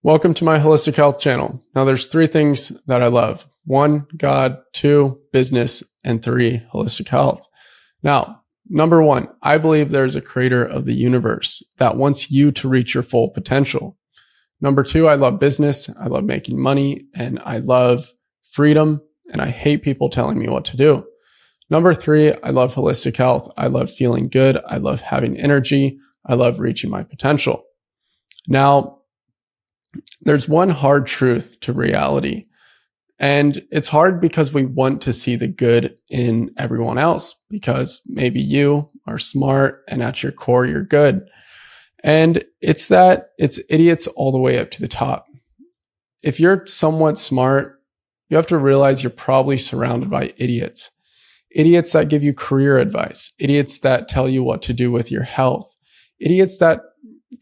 Welcome to my holistic health channel. Now there's three things that I love. One, God, two, business, and three, holistic health. Now, number one, I believe there's a creator of the universe that wants you to reach your full potential. Number two, I love business. I love making money and I love freedom and I hate people telling me what to do. Number three, I love holistic health. I love feeling good. I love having energy. I love reaching my potential. Now, there's one hard truth to reality. And it's hard because we want to see the good in everyone else because maybe you are smart and at your core, you're good. And it's idiots all the way up to the top. If you're somewhat smart, you have to realize you're probably surrounded by idiots. Idiots that give you career advice, idiots that tell you what to do with your health, idiots that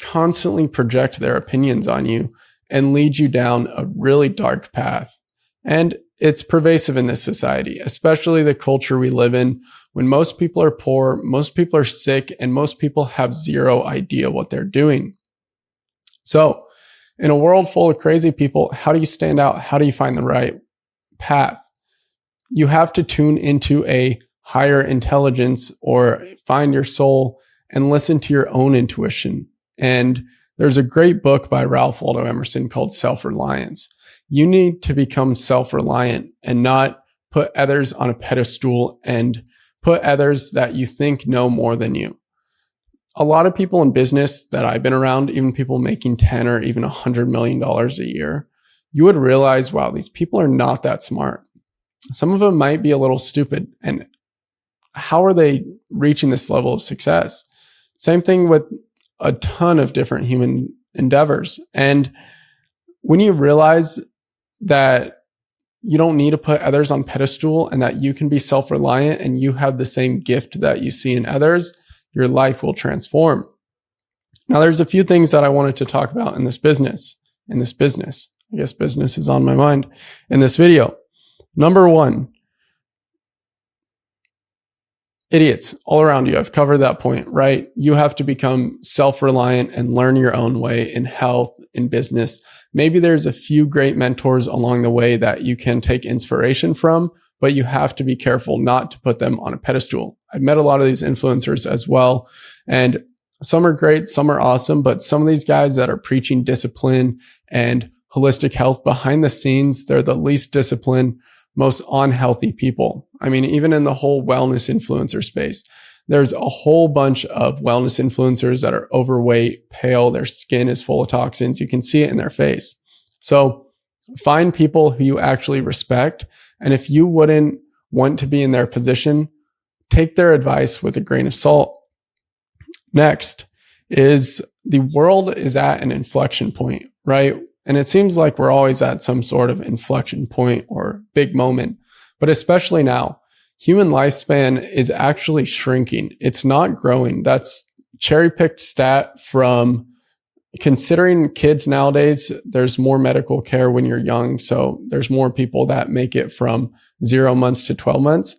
constantly project their opinions on you and lead you down a really dark path. And it's pervasive in this society, especially the culture we live in when most people are poor, most people are sick, and most people have zero idea what they're doing. So in a world full of crazy people, how do you stand out? How do you find the right path? You have to tune into a higher intelligence or find your soul and listen to your own intuition. And there's a great book by Ralph Waldo Emerson called Self-Reliance. You need to become self-reliant and not put others on a pedestal and put others that you think know more than you. A lot of people in business that I've been around, even people making 10 or even $100 million a year, you would realize, wow, these people are not that smart. Some of them might be a little stupid. And how are they reaching this level of success? Same thing with a ton of different human endeavors. And when you realize that you don't need to put others on pedestal and that you can be self-reliant and you have the same gift that you see in others, your life will transform. Now, there's a few things that I wanted to talk about in this business. I guess business is on my mind in this video. Number one, idiots all around you. I've covered that point, right? You have to become self-reliant and learn your own way in health, in business. Maybe there's a few great mentors along the way that you can take inspiration from, but you have to be careful not to put them on a pedestal. I've met a lot of these influencers as well, and some are great, some are awesome, but some of these guys that are preaching discipline and holistic health behind the scenes, they're the least disciplined, most unhealthy people. I mean, even in the whole wellness influencer space, there's a whole bunch of wellness influencers that are overweight, pale, their skin is full of toxins. You can see it in their face. So find people who you actually respect. And if you wouldn't want to be in their position, take their advice with a grain of salt. Next is the world is at an inflection point, right? And it seems like we're always at some sort of inflection point or big moment, but especially now, human lifespan is actually shrinking. It's not growing. That's cherry-picked stat from considering kids nowadays. There's more medical care when you're young. So there's more people that make it from 0 months to 12 months.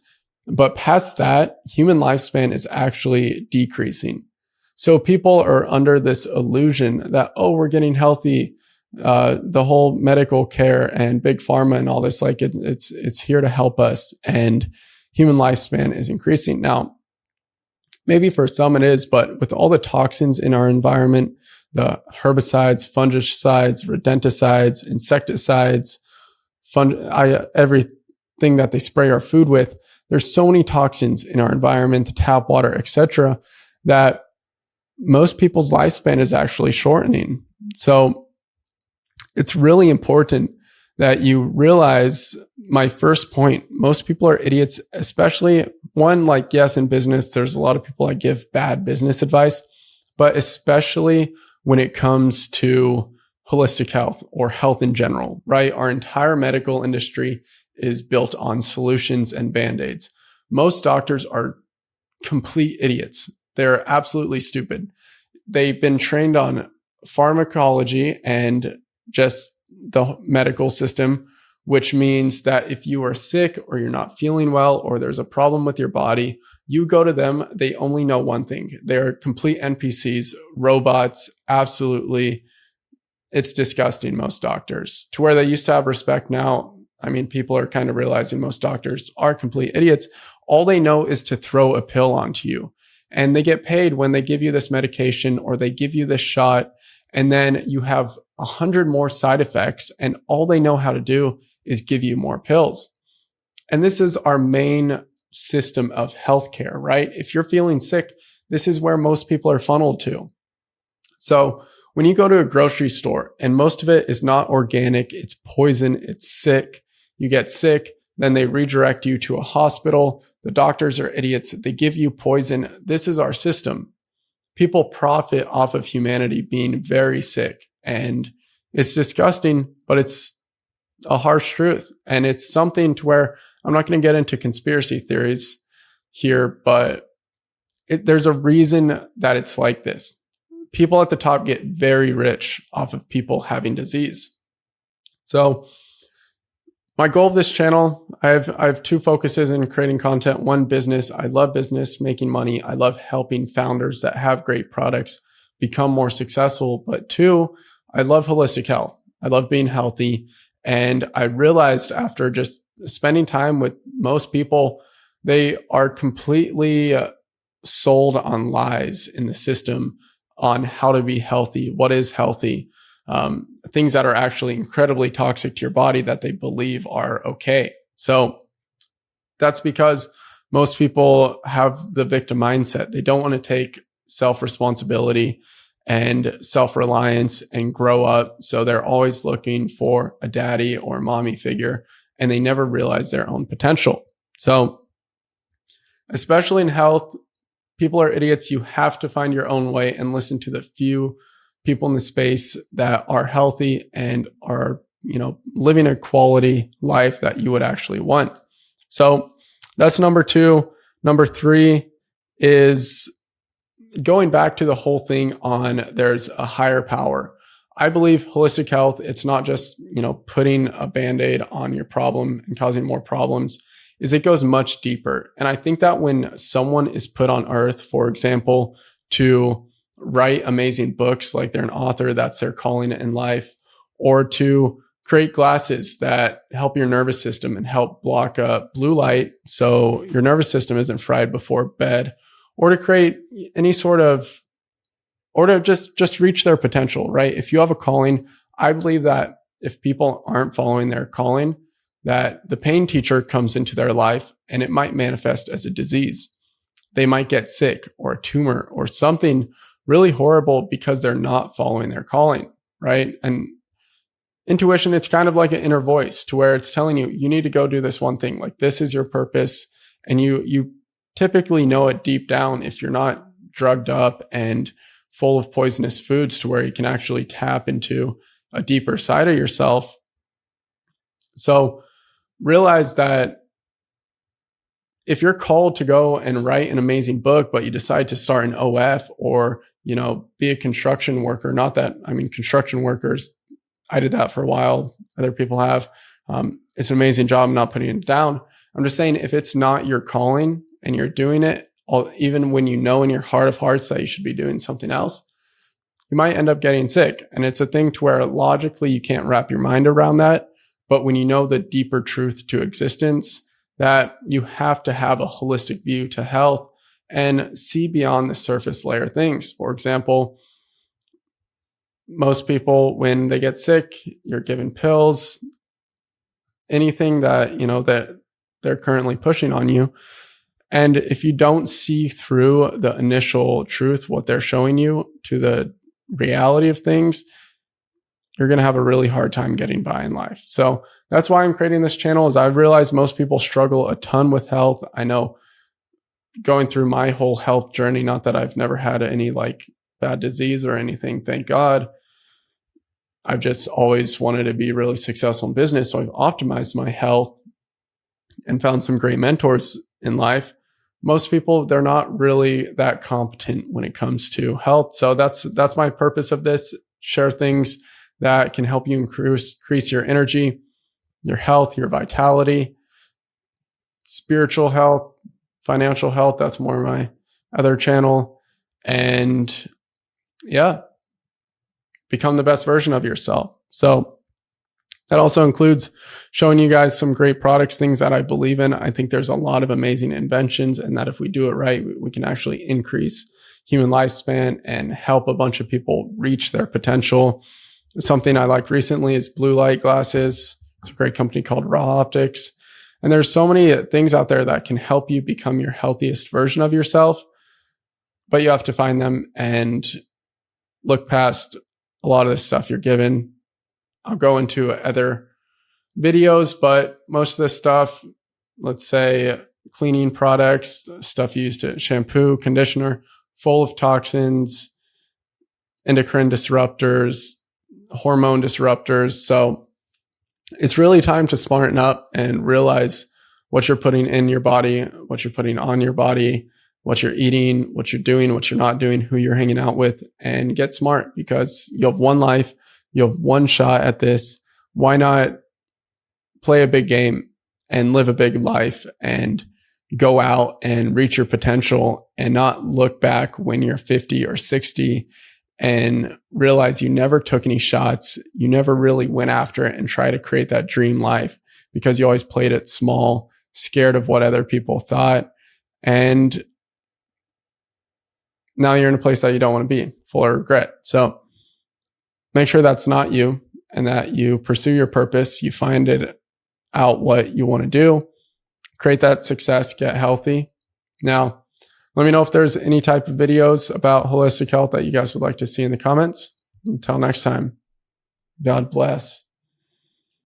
But past that, human lifespan is actually decreasing. So people are under this illusion that, oh, we're getting healthy. The whole medical care and big pharma and all this, like it's here to help us, and human lifespan is increasing. Now, maybe for some it is, but with all the toxins in our environment, the herbicides, fungicides, rodenticides, insecticides, everything that they spray our food with, there's so many toxins in our environment, the tap water, etc., that most people's lifespan is actually shortening. So it's really important that you realize my first point. Most people are idiots, especially one, like, yes, in business, there's a lot of people that give bad business advice, but especially when it comes to holistic health or health in general, right? Our entire medical industry is built on solutions and band-aids. Most doctors are complete idiots. They're absolutely stupid. They've been trained on pharmacology and just the medical system, which means that if you are sick or you're not feeling well or there's a problem with your body, you go to them. They only know one thing. They're complete NPCs, robots, absolutely it's disgusting, most doctors, to where they used to have respect. Now, I mean, people are kind of realizing most doctors are complete idiots. All they know is to throw a pill onto you. And they get paid when they give you this medication or they give you this shot, and then you have 100 more side effects, and all they know how to do is give you more pills. And this is our main system of healthcare, right? If you're feeling sick, this is where most people are funneled to. So when you go to a grocery store and most of it is not organic, it's poison, it's sick, you get sick, then they redirect you to a hospital. The doctors are idiots. They give you poison. This is our system. People profit off of humanity being very sick. And it's disgusting, but it's a harsh truth. And it's something to where I'm not going to get into conspiracy theories here, but there's a reason that it's like this. People at the top get very rich off of people having disease. So my goal of this channel, I have two focuses in creating content. One, business. I love business, making money. I love helping founders that have great products become more successful. But two, I love holistic health. I love being healthy. And I realized after just spending time with most people, they are completely sold on lies in the system on how to be healthy, what is healthy, things that are actually incredibly toxic to your body that they believe are okay. So that's because most people have the victim mindset. They don't want to take self-responsibility and self-reliance and grow up. So they're always looking for a daddy or mommy figure, and they never realize their own potential. So especially in health, people are idiots. You have to find your own way and listen to the few people in the space that are healthy and are, living a quality life that you would actually want. So that's number two. Number three is going back to the whole thing on there's a higher power. I believe holistic health, it's not just, putting a Band-Aid on your problem and causing more problems, is it goes much deeper. And I think that when someone is put on earth, for example, to write amazing books, like they're an author, that's their calling in life, or to create glasses that help your nervous system and help block blue light so your nervous system isn't fried before bed, or to create any sort of, or to just reach their potential, right? If you have a calling, I believe that if people aren't following their calling, that the pain teacher comes into their life and it might manifest as a disease. They might get sick or a tumor or something really horrible because they're not following their calling, right? And intuition, it's kind of like an inner voice to where it's telling you, you need to go do this one thing. Like, this is your purpose. And you typically know it deep down if you're not drugged up and full of poisonous foods, to where you can actually tap into a deeper side of yourself. So realize that if you're called to go and write an amazing book, but you decide to start an OF or, be a construction worker, not that, construction workers, I did that for a while. Other people have. It's an amazing job. I'm not putting it down. I'm just saying, if it's not your calling and you're doing it, even when you know in your heart of hearts that you should be doing something else, you might end up getting sick. And it's a thing to where logically you can't wrap your mind around that. But when you know the deeper truth to existence, that you have to have a holistic view to health and see beyond the surface layer things. For example, most people, when they get sick, you're given pills, anything that, that they're currently pushing on you. And if you don't see through the initial truth, what they're showing you, to the reality of things, you're going to have a really hard time getting by in life. So that's why I'm creating this channel, is I realize most people struggle a ton with health. I know, going through my whole health journey, not that I've never had any bad disease or anything, thank God. I've just always wanted to be really successful in business. So I've optimized my health and found some great mentors in life. Most people, they're not really that competent when it comes to health. So that's my purpose of this. Share things that can help you increase your energy, your health, your vitality, spiritual health, financial health. That's more my other channel. And yeah, become the best version of yourself. So that also includes showing you guys some great products, things that I believe in. I think there's a lot of amazing inventions, and that if we do it right, we can actually increase human lifespan and help a bunch of people reach their potential. Something I like recently is blue light glasses. It's a great company called Raw Optics. And there's so many things out there that can help you become your healthiest version of yourself, but you have to find them and look past a lot of the stuff you're given. I'll go into other videos, but most of this stuff, let's say cleaning products, stuff used to shampoo, conditioner, full of toxins, endocrine disruptors, hormone disruptors. So it's really time to smarten up and realize what you're putting in your body, what you're putting on your body, what you're eating, what you're doing, what you're not doing, who you're hanging out with, and get smart, because you have one life, you have one shot at this. Why not play a big game and live a big life and go out and reach your potential, and not look back when you're 50 or 60 and realize you never took any shots. You never really went after it and try to create that dream life, because you always played it small, scared of what other people thought. And now you're in a place that you don't want to be, full of regret. So make sure that's not you, and that you pursue your purpose. You find it out what you want to do, create that success, get healthy. Now, let me know if there's any type of videos about holistic health that you guys would like to see in the comments. Until next time, God bless.